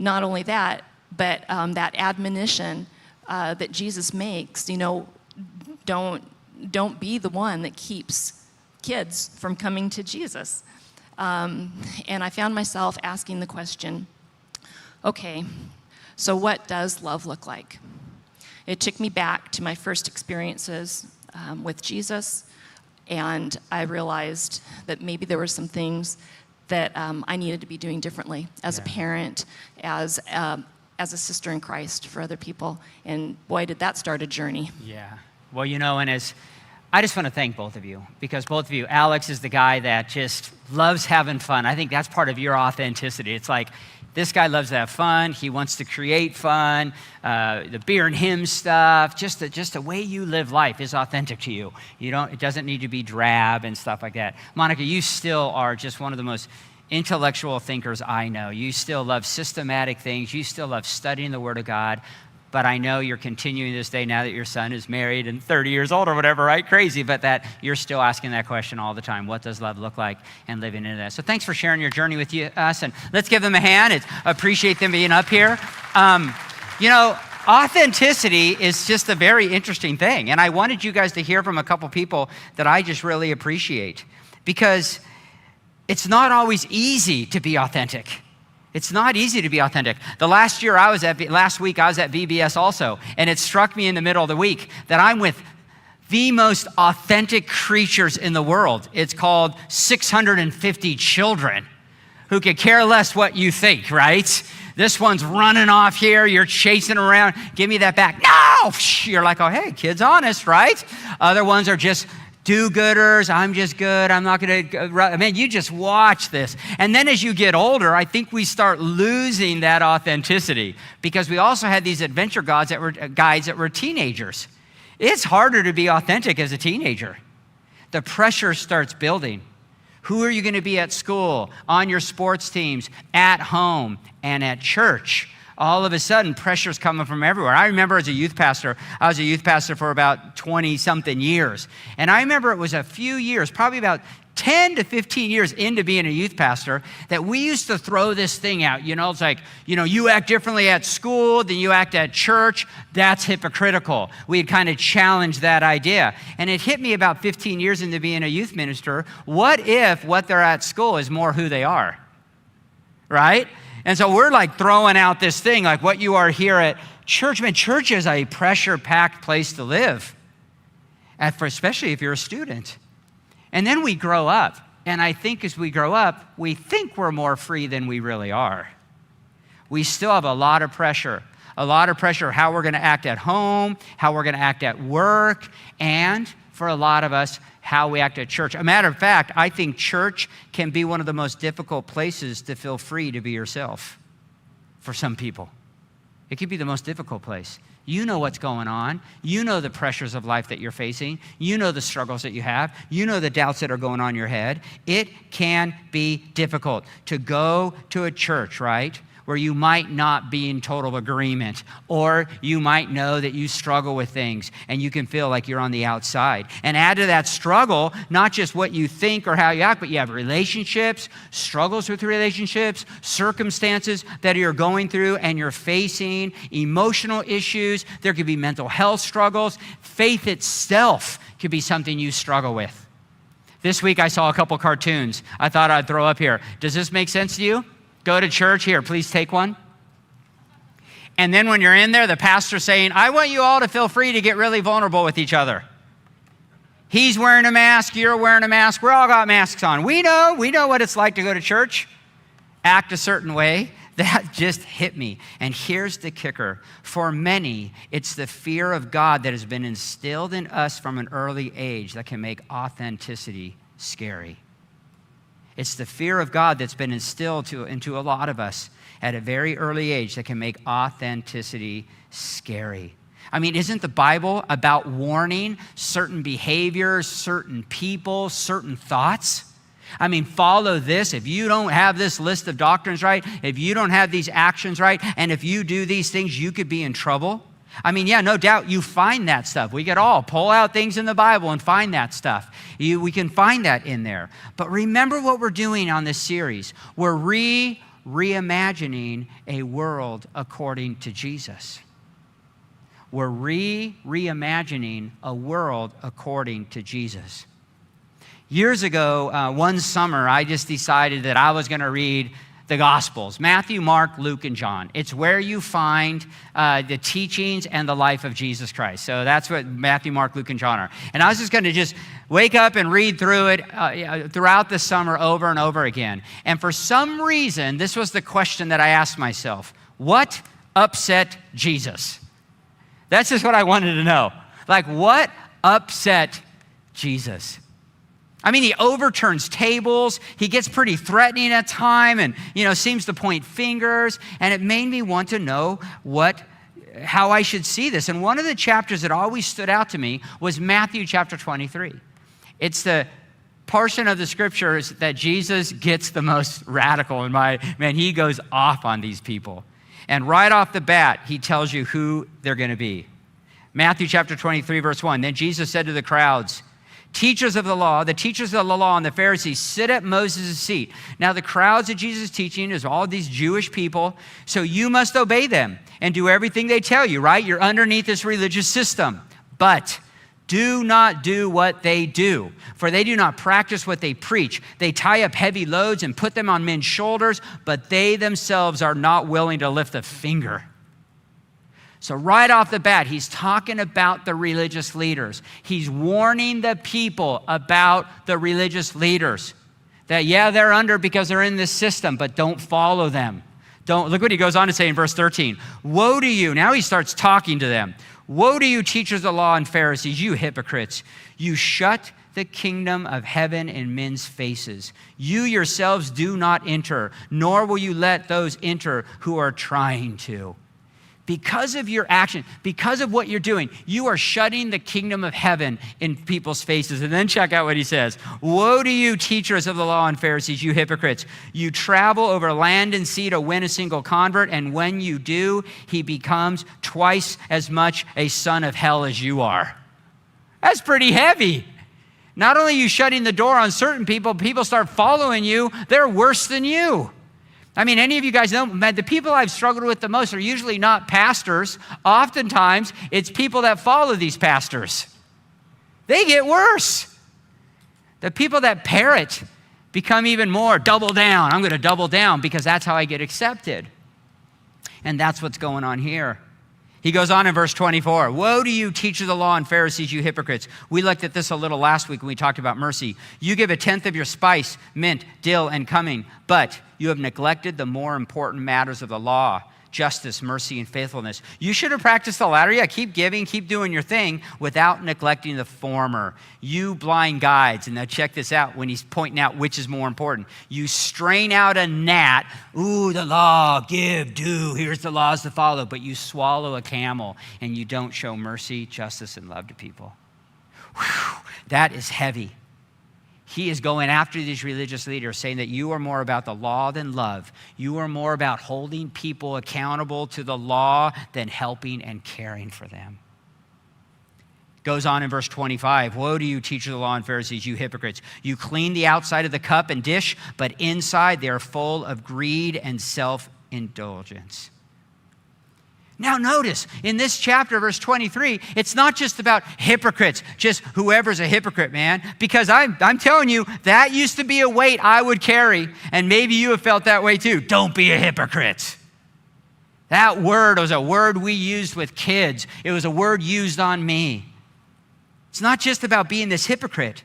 Not only that, but that admonition that Jesus makes, you know, don't be the one that keeps kids from coming to Jesus. And I found myself asking the question, okay, so what does love look like? It took me back to my first experiences with Jesus, and I realized that maybe there were some things that I needed to be doing differently as a parent, as a sister in Christ for other people. And boy, did that start a journey. Yeah. Well, you know, and I just want to thank both of you, because both of you, Alex is the guy that just loves having fun. I think that's part of your authenticity. It's like, this guy loves to have fun. He wants to create fun. The beer and hymn stuff, just the way you live life is authentic to you. It doesn't need to be drab and stuff like that. Monica, you still are just one of the most intellectual thinkers I know. You still love systematic things. You still love studying the Word of God. But I know you're continuing this day now that your son is married and 30 years old or whatever, right? Crazy, but that you're still asking that question all the time. What does love look like, and living into that? So thanks for sharing your journey with us, and let's give them a hand. Appreciate them being up here. You know, authenticity is just a very interesting thing, and I wanted you guys to hear from a couple people that I just really appreciate, because it's not always easy to be authentic. It's not easy to be authentic. Last week I was at VBS also, and it struck me in the middle of the week that I'm with the most authentic creatures in the world. It's called 650 children who could care less what you think, right? This one's running off here, you're chasing around, give me that back. No! You're like, oh, hey, kid's honest, right? Other ones are just do-gooders, I'm just good, I'm not gonna, man, you just watch this. And then as you get older, I think we start losing that authenticity, because we also had these adventure guides that were teenagers. It's harder to be authentic as a teenager. The pressure starts building. Who are you gonna be at school, on your sports teams, at home, and at church? All of a sudden, pressure's coming from everywhere. I remember as a youth pastor, I was a youth pastor for about 20-something years. And I remember it was a few years, probably about 10 to 15 years into being a youth pastor, that we used to throw this thing out. You know, it's like, you know, you act differently at school than you act at church. That's hypocritical. We'd kind of challenge that idea. And it hit me about 15 years into being a youth minister. What if what they're at school is more who they are, right? And so we're like throwing out this thing, like what you are here at church. Man, church is a pressure-packed place to live, especially if you're a student. And then we grow up. And I think as we grow up, we think we're more free than we really are. We still have a lot of pressure, a lot of pressure how we're going to act at home, how we're going to act at work, and for a lot of us, how we act at church. A matter of fact, I think church can be one of the most difficult places to feel free to be yourself for some people. It could be the most difficult place. You know what's going on. You know the pressures of life that you're facing. You know the struggles that you have. You know the doubts that are going on in your head. It can be difficult to go to a church, right, where you might not be in total agreement, or you might know that you struggle with things and you can feel like you're on the outside. And add to that struggle, not just what you think or how you act, but you have relationships, struggles with relationships, circumstances that you're going through and you're facing, emotional issues. There could be mental health struggles. Faith itself could be something you struggle with. This week I saw a couple cartoons I thought I'd throw up here. Does this make sense to you? Go to church, here, please take one. And then when you're in there, the pastor's saying, I want you all to feel free to get really vulnerable with each other. He's wearing a mask, you're wearing a mask, we're all got masks on. We know what it's like to go to church, act a certain way. That just hit me. And here's the kicker. For many, it's the fear of God that has been instilled in us from an early age that can make authenticity scary. It's the fear of God that's been instilled into a lot of us at a very early age that can make authenticity scary. I mean, isn't the Bible about warning certain behaviors, certain people, certain thoughts? I mean, follow this. If you don't have this list of doctrines right, if you don't have these actions right, and if you do these things, you could be in trouble. I mean, yeah, no doubt you find that stuff. We could all pull out things in the Bible and find that stuff. We can find that in there. But remember what we're doing on this series. We're reimagining a world according to Jesus. We're reimagining a world according to Jesus. Years ago, one summer, I just decided that I was going to read the Gospels, Matthew, Mark, Luke, and John. It's where you find the teachings and the life of Jesus Christ. So that's what Matthew, Mark, Luke, and John are. And I was just going to just wake up and read through it throughout the summer over and over again. And for some reason, this was the question that I asked myself. What upset Jesus? That's just what I wanted to know. Like, what upset Jesus? I mean, he overturns tables. He gets pretty threatening at time and, seems to point fingers. And it made me want to know how I should see this. And one of the chapters that always stood out to me was Matthew chapter 23. It's the portion of the scriptures that Jesus gets the most radical he goes off on these people. And right off the bat, he tells you who they're going to be. Matthew chapter 23, verse 1. Then Jesus said to the crowds, the teachers of the law and the Pharisees sit at Moses' seat. Now the crowds that Jesus is teaching is all these Jewish people, so you must obey them and do everything they tell you, right? You're underneath this religious system. But do not do what they do, for they do not practice what they preach. They tie up heavy loads and put them on men's shoulders, but they themselves are not willing to lift a finger. So right off the bat, he's talking about the religious leaders. He's warning the people about the religious leaders. That, yeah, they're under because they're in this system, but don't follow them. Look what he goes on to say in verse 13. Woe to you. Now he starts talking to them. Woe to you, teachers of the law and Pharisees, you hypocrites. You shut the kingdom of heaven in men's faces. You yourselves do not enter, nor will you let those enter who are trying to. Because of your action, because of what you're doing, you are shutting the kingdom of heaven in people's faces. And then check out what he says. Woe to you, teachers of the law and Pharisees, you hypocrites. You travel over land and sea to win a single convert, and when you do, he becomes twice as much a son of hell as you are. That's pretty heavy. Not only are you shutting the door on certain people, people start following you, they're worse than you. I mean, any of you guys know, the people I've struggled with the most are usually not pastors. Oftentimes, it's people that follow these pastors. They get worse. The people that parrot become even more double down. I'm going to double down because that's how I get accepted. And that's what's going on here. He goes on in verse 24. Woe to you, teachers of the law and Pharisees, you hypocrites. We looked at this a little last week when we talked about mercy. You give 1/10 of your spice, mint, dill, and cumin, but you have neglected the more important matters of the law, justice, mercy, and faithfulness. You should have practiced the latter. Yeah, keep giving, keep doing your thing without neglecting the former. You blind guides, and now check this out when he's pointing out which is more important. You strain out a gnat. Ooh, the law, give, do. Here's the laws to follow. But you swallow a camel, and you don't show mercy, justice, and love to people. Whew, that is heavy. He is going after these religious leaders, saying that you are more about the law than love. You are more about holding people accountable to the law than helping and caring for them. Goes on in verse 25, woe to you, teachers of the law and Pharisees, you hypocrites. You clean the outside of the cup and dish, but inside they are full of greed and self-indulgence. Now notice, in this chapter, verse 23, it's not just about hypocrites, just whoever's a hypocrite, man. Because I'm telling you, that used to be a weight I would carry, and maybe you have felt that way too. Don't be a hypocrite. That word was a word we used with kids. It was a word used on me. It's not just about being this hypocrite.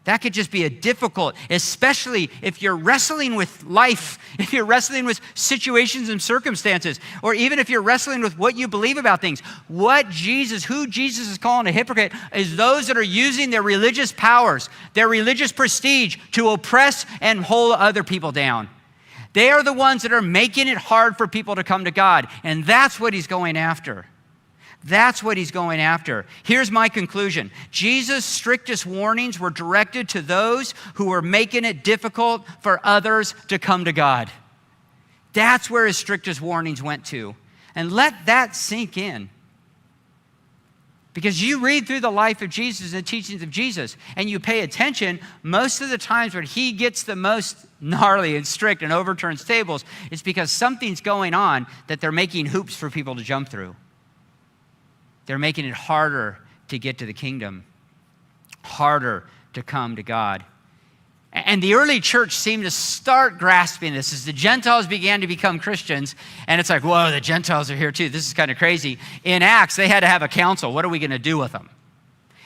That could just be a difficult, especially if you're wrestling with life, if you're wrestling with situations and circumstances, or even if you're wrestling with what you believe about things. Who Jesus is calling a hypocrite is those that are using their religious powers, their religious prestige to oppress and hold other people down. They are the ones that are making it hard for people to come to God, and that's what he's going after. That's what he's going after. Here's my conclusion. Jesus' strictest warnings were directed to those who were making it difficult for others to come to God. That's where his strictest warnings went to. And let that sink in. Because you read through the life of Jesus and the teachings of Jesus, and you pay attention, most of the times when he gets the most gnarly and strict and overturns tables, it's because something's going on that they're making hoops for people to jump through. They're making it harder to get to the kingdom, harder to come to God. And the early church seemed to start grasping this as the Gentiles began to become Christians. And it's like, whoa, the Gentiles are here too. This is kind of crazy. In Acts, they had to have a council. What are we going to do with them?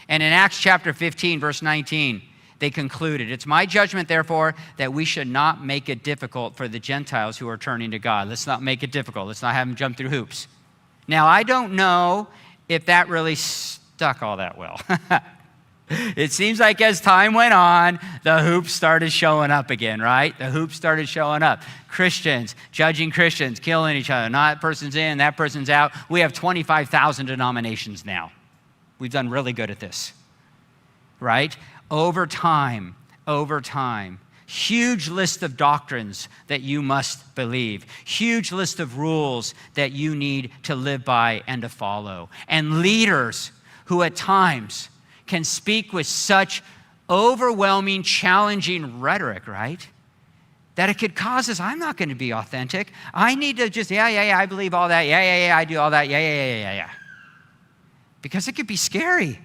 And in Acts chapter 15, verse 19, they concluded, it's my judgment, therefore, that we should not make it difficult for the Gentiles who are turning to God. Let's not make it difficult. Let's not have them jump through hoops. Now, I don't know if that really stuck all that well. It seems like as time went on, the hoops started showing up again, right? The hoops started showing up. Christians, judging Christians, killing each other. Not that person's in, that person's out. We have 25,000 denominations now. We've done really good at this, right? Over time, huge list of doctrines that you must believe. Huge list of rules that you need to live by and to follow. And leaders who at times can speak with such overwhelming, challenging rhetoric, right? That it could cause us, I'm not going to be authentic. I need to just, I believe all that. I do all that. Yeah. Because it could be scary,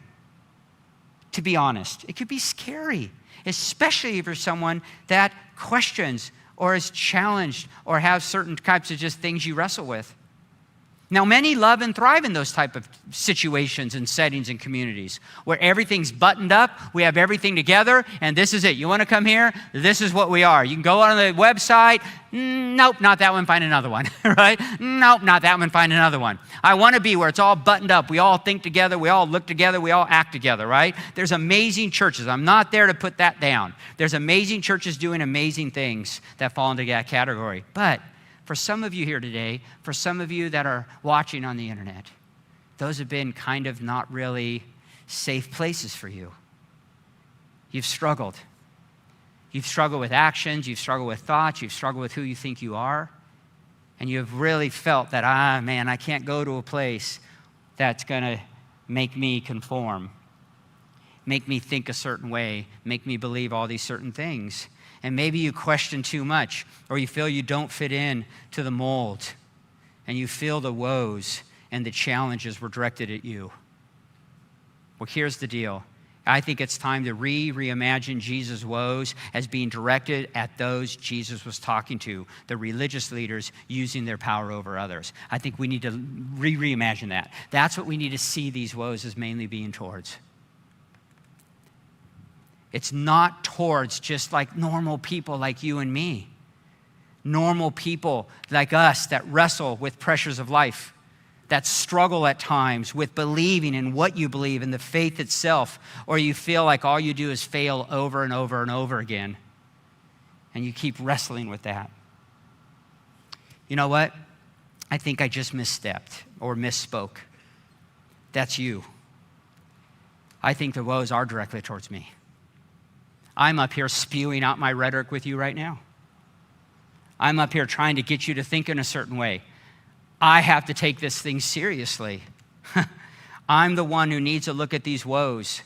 to be honest. It could be scary. Especially if you're someone that questions or is challenged or has certain types of just things you wrestle with. Now, many love and thrive in those type of situations and settings and communities where everything's buttoned up, we have everything together, and this is it. You want to come here? This is what we are. You can go on the website. Nope, not that one, find another one, right? Nope, not that one, find another one. I want to be where it's all buttoned up. We all think together, we all look together, we all act together, right? There's amazing churches. I'm not there to put that down. There's amazing churches doing amazing things that fall into that category. But for some of you here today, for some of you that are watching on the internet, those have been kind of not really safe places for you. You've struggled. You've struggled with actions, you've struggled with thoughts, you've struggled with who you think you are, and you've really felt that, I can't go to a place that's going to make me conform, make me think a certain way, make me believe all these certain things. And maybe you question too much, or you feel you don't fit in to the mold, and you feel the woes and the challenges were directed at you. Well, here's the deal. I think it's time to reimagine Jesus' woes as being directed at those Jesus was talking to, the religious leaders using their power over others. I think we need to reimagine that. That's what we need to see these woes as mainly being towards. It's not towards just like normal people like you and me. Normal people like us that wrestle with pressures of life, that struggle at times with believing in what you believe in the faith itself, or you feel like all you do is fail over and over and over again, and you keep wrestling with that. You know what? I think I just misstepped or misspoke. That's you. I think the woes are directly towards me. I'm up here spewing out my rhetoric with you right now. I'm up here trying to get you to think in a certain way. I have to take this thing seriously. I'm the one who needs to look at these woes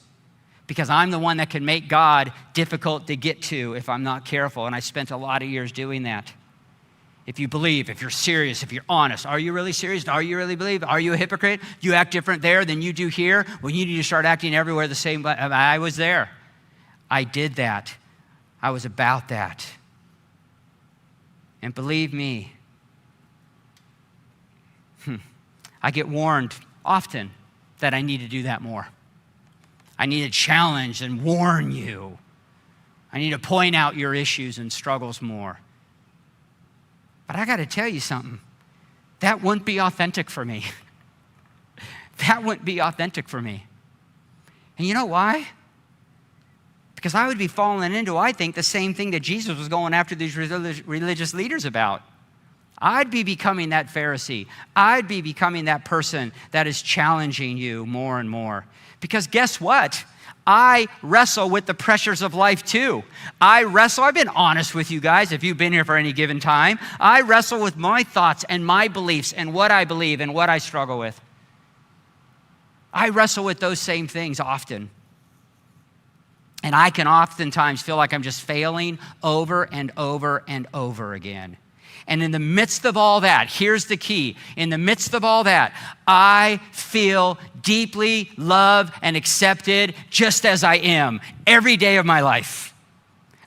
because I'm the one that can make God difficult to get to if I'm not careful, and I spent a lot of years doing that. If you believe, if you're serious, if you're honest, are you really serious? Are you really believe? Are you a hypocrite? Do you act different there than you do here? Well, you need to start acting everywhere the same. But I was there. I did that. I was about that. And believe me, I get warned often that I need to do that more. I need to challenge and warn you. I need to point out your issues and struggles more. But I got to tell you something. That wouldn't be authentic for me. That wouldn't be authentic for me. And you know why? Because I would be falling into, I think, the same thing that Jesus was going after these religious leaders about. I'd be becoming that Pharisee. I'd be becoming that person that is challenging you more and more. Because guess what? I wrestle with the pressures of life too. I've been honest with you guys if you've been here for any given time. I wrestle with my thoughts and my beliefs and what I believe and what I struggle with. I wrestle with those same things often. And I can oftentimes feel like I'm just failing over and over and over again. And in the midst of all that, here's the key. In the midst of all that, I feel deeply loved and accepted just as I am every day of my life.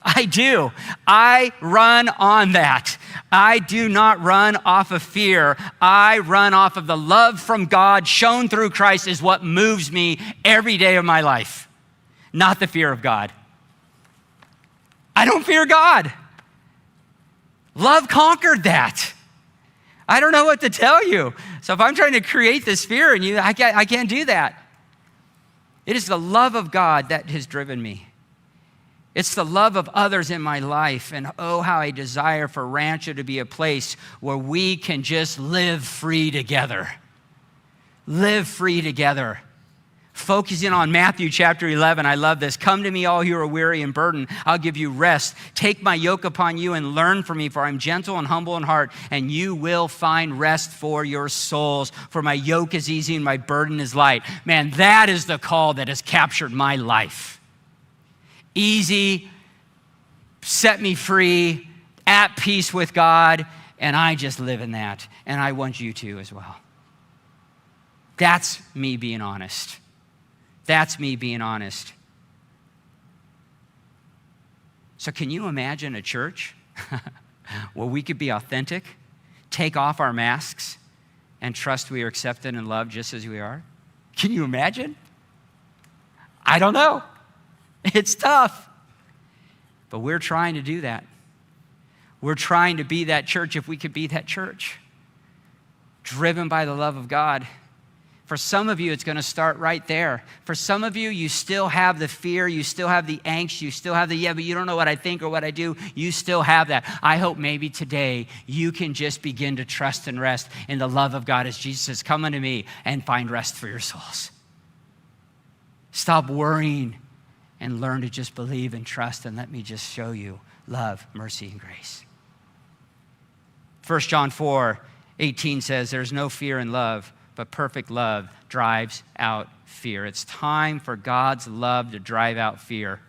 I do. I run on that. I do not run off of fear. I run off of the love from God shown through Christ is what moves me every day of my life, not the fear of God. I don't fear God. Love conquered that. I don't know what to tell you. So if I'm trying to create this fear in you, I can't do that. It is the love of God that has driven me. It's the love of others in my life. And oh, how I desire for Rancho to be a place where we can just live free together. Live free together. Focusing on Matthew chapter 11, I love this. Come to me, all who are weary and burdened. I'll give you rest. Take my yoke upon you and learn from me, for I'm gentle and humble in heart, and you will find rest for your souls. For my yoke is easy and my burden is light. Man, that is the call that has captured my life. Easy, set me free, at peace with God, and I just live in that. And I want you to as well. That's me being honest. That's me being honest. So can you imagine a church where we could be authentic, take off our masks, and trust we are accepted and loved just as we are? Can you imagine? I don't know. It's tough. But we're trying to do that. We're trying to be that church if we could be that church. Driven by the love of God. For some of you, it's going to start right there. For some of you, you still have the fear, you still have the angst, you still have the, but you don't know what I think or what I do. You still have that. I hope maybe today you can just begin to trust and rest in the love of God as Jesus says, come unto me and find rest for your souls. Stop worrying and learn to just believe and trust, and let me just show you love, mercy, and grace. 1 John 4:18 says, there's no fear in love, but perfect love drives out fear. It's time for God's love to drive out fear.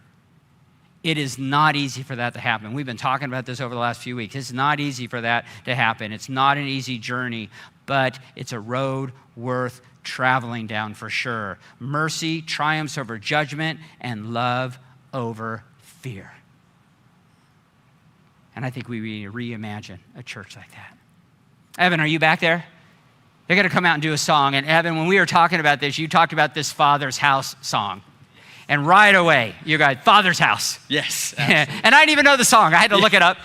It is not easy for that to happen. We've been talking about this over the last few weeks. It's not easy for that to happen. It's not an easy journey, but it's a road worth traveling down for sure. Mercy triumphs over judgment and love over fear. And I think we reimagine a church like that. Evan, are you back there? They're going to come out and do a song. And Evan, when we were talking about this, you talked about this Father's House song. And right away, you got Father's House. Yes. And I didn't even know the song. I had to look it up.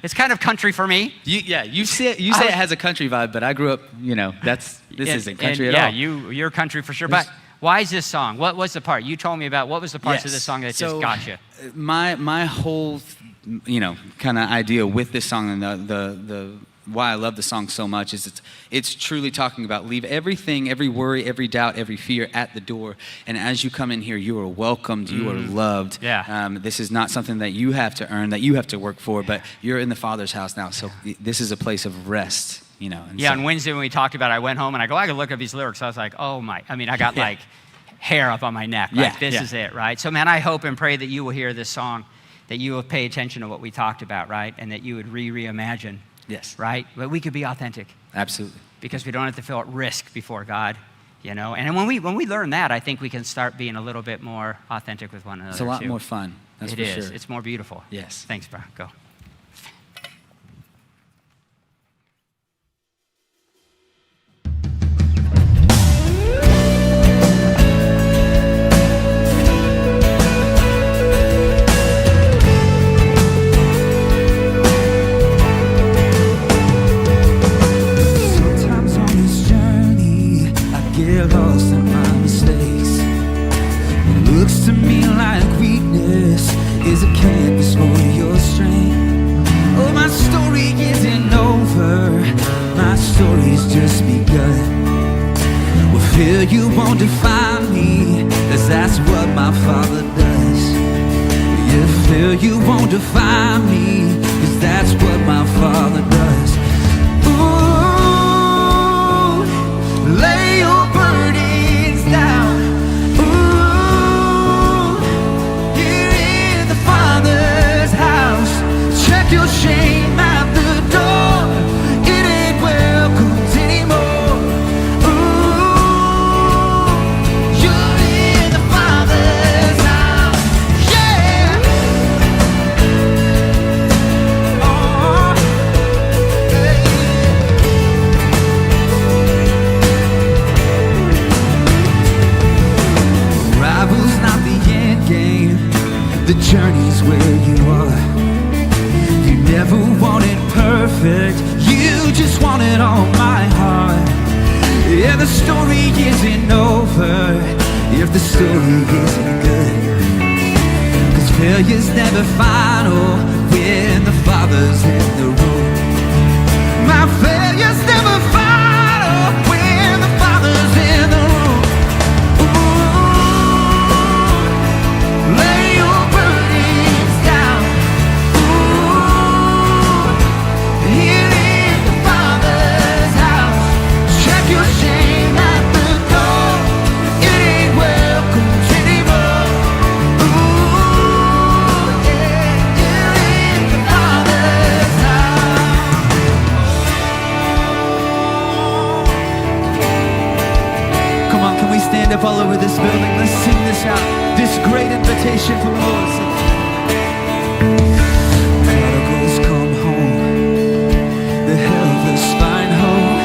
It's kind of country for me. You say it has a country vibe, but I grew up, this isn't country at all. Yeah, you're country for sure. But why is this song? What was the part? You told me about what was the parts of this song that just got you? My whole, kind of idea with this song and the why I love the song so much is it's truly talking about leave everything, every worry, every doubt, every fear at the door. And as you come in here, you are welcomed, you are loved. Yeah. This is not something that you have to earn, that you have to work for, but you're in the Father's house now. So this is a place of rest, on Wednesday when we talked about it, I went home and I could look up these lyrics. I was like, oh my, I got like hair up on my neck. Like this is it, right? So man, I hope and pray that you will hear this song, that you will pay attention to what we talked about, right? And that you would reimagine. Yes. Right? But we could be authentic. Absolutely. Because we don't have to feel at risk before God, And when we learn that, I think we can start being a little bit more authentic with one another. It's a lot more fun. That's for sure. It's more beautiful. Yes. Thanks, bro. Go. You won't define me, 'cause that's what my Father does. You feel you won't define me, 'cause that's what my Father does. Ooh, lay your burdens down. Ooh, here in the Father's house. Check your shame at the door. It ain't welcomed anymore. The journey's where you are. You never wanted perfect, you just wanted all my heart. Yeah, the story isn't over if the story isn't good. 'Cause failure's never final when the Father's in the room. My failure's never final when the Father's in the room. Up all over this building, let's sing this out. This great invitation from the Lord. Prodigals come home, the helpless find hope.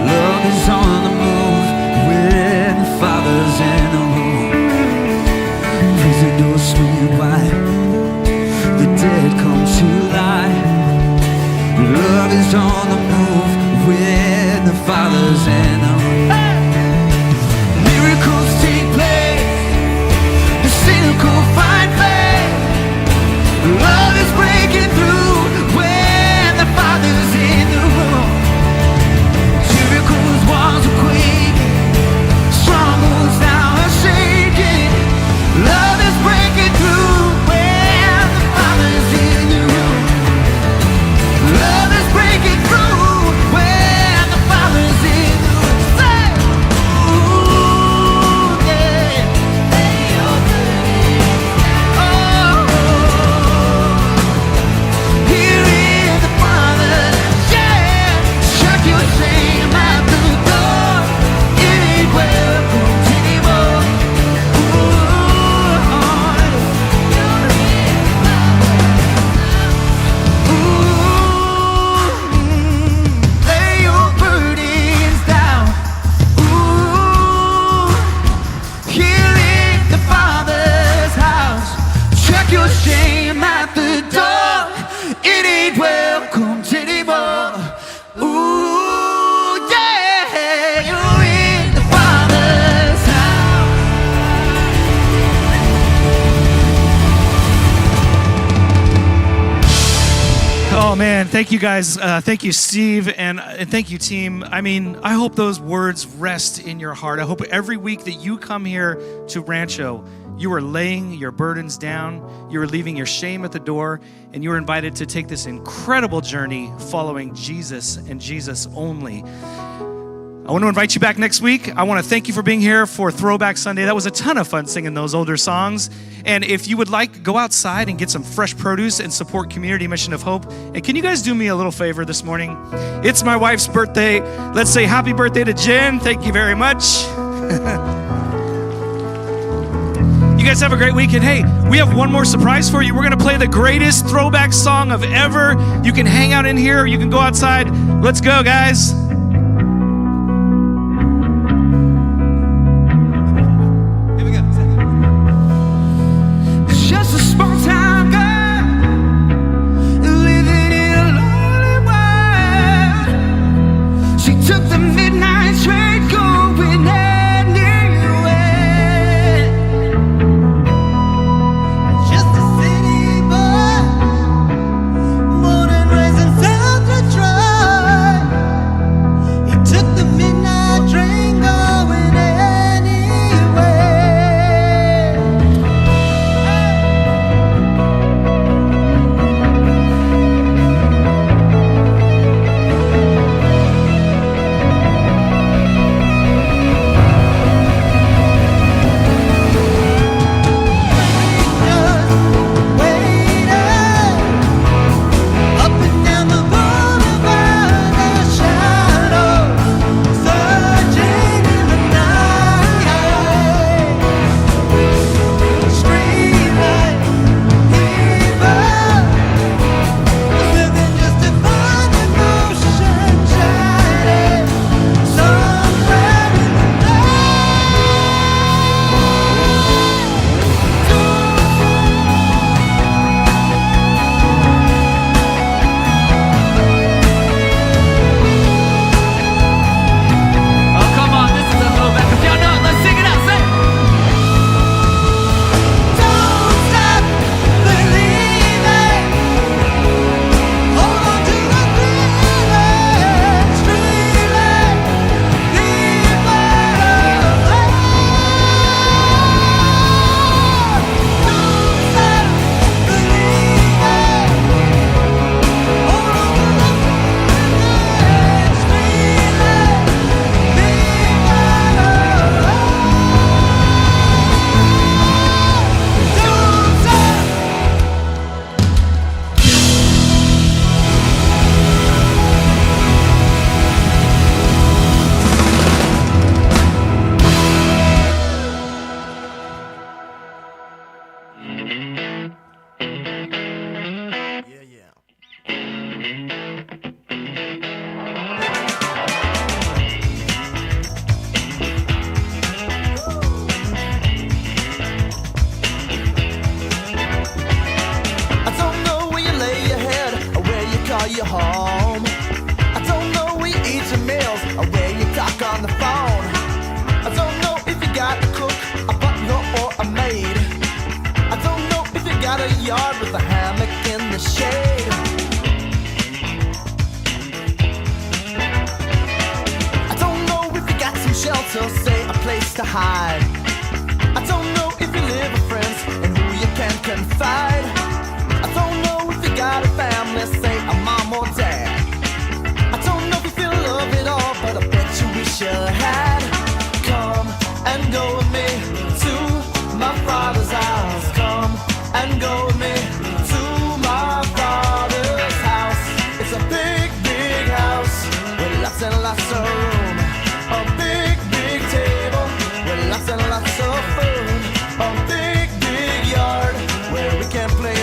Love is on the move when the Father's in the room. Prison doors swinging wide, the dead come to life. Love is on the move when the Father's in the room. Miracles take place, the cynical find faith. Love is breaking through when the Father's in the room. Jericho's walls are quaking, strongholds now are shaking. Love is breaking through when the Father's in the room. Love is breaking through when the Father's in the room. shame at the door. It ain't welcomed anymore. Ooh, yeah, you're in the Father's house. Oh man, thank you guys. Thank you, Steve, and thank you, team. I mean, I hope those words rest in your heart. I hope every week that you come here to Rancho, you are laying your burdens down, you are leaving your shame at the door, and you are invited to take this incredible journey following Jesus and Jesus only. I want to invite you back next week. I want to thank you for being here for Throwback Sunday. That was a ton of fun singing those older songs. And if you would like, go outside and get some fresh produce and support Community Mission of Hope. And can you guys do me a little favor this morning? It's my wife's birthday. Let's say happy birthday to Jen. Thank you very much. You guys have a great week. And hey, we have one more surprise for you. We're going to play the greatest throwback song of ever. You can hang out in here or you can go outside. Let's go, guys. Just a small town girl living in a lonely world. She took the midnight train going anywhere. Just a city boy, born and raised in South Detroit. He took the midnight train going anywhere. Up and down the boulevard, their shadows surging in the night. Streetlight fever was living just to find emotion shining somewhere in the Oh, come on, this is a throwback. If y'all know it, let's sing it out. Say, don't stop believing. Hold on to the feeling. Streetlight fever. Don't stop believing. Hold on to the feeling. Streetlight I don't know where you lay your head or where you call your home. I don't know where you eat your meals or where you talk on the phone. I don't know if you got a cook, a butler, or a maid. I don't know if you got a yard with a hammock in the shade. I don't know if you got some shelter, say a place to hide. I don't know if you live with friends and who you can confide. I don't know if you got a family, say a mom or dad. I don't know if you feel love at all, but I bet you wish you had. Come and go with me to my Father's house. Come and go with me to my Father's house. It's a big, big house with lots and lots of room. A big, big table with lots and lots of food. A big, big yard where we can play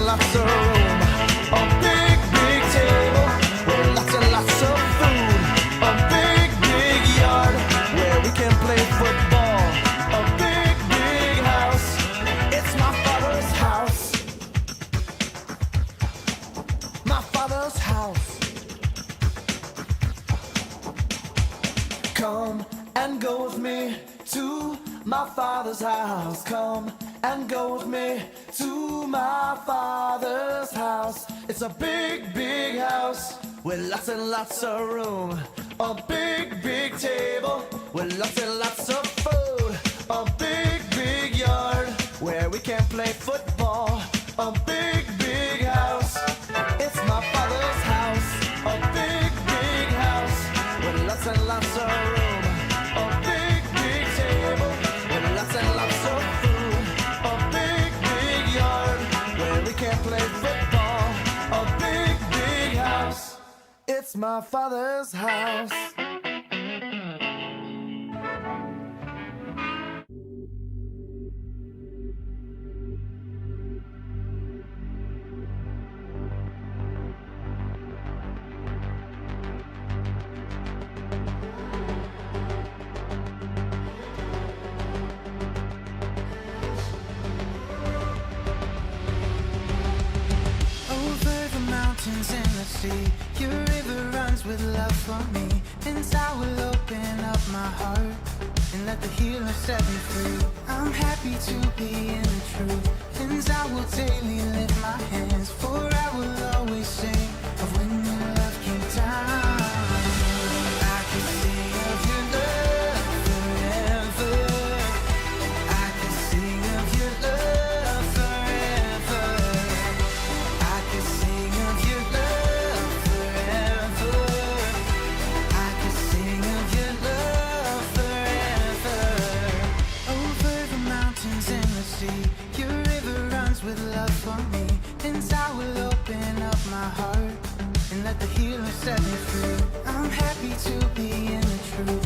lots of room. A big, big table with lots and lots of food. A big, big yard where we can play football. A big, big house. It's my father's house. My father's house. Come and go with me to my father's house. Come and go with me to my father's house. It's a big, big house with lots and lots of room. A big, big table with lots and lots of food. A big, big yard where we can play football. A big, big house. It's my father's house. A big, big house with lots and lots of room. A big, big table with lots and lots of food. A big, big yard where we can play football. A big, big house. It's my father's house. Over the mountains and the sea, your river runs with love for me. And I will open up my heart and let the healer set me free. I'm happy to be in the truth, and I will daily lift my hands, for I will always sing of when your love came down. I can sing of your love forever. I can sing of your love forever. I can sing of your love forever. I can sing of your love forever. Over the mountains and the sea, your river runs with love for me. And I will open up my heart and let the healer set me free.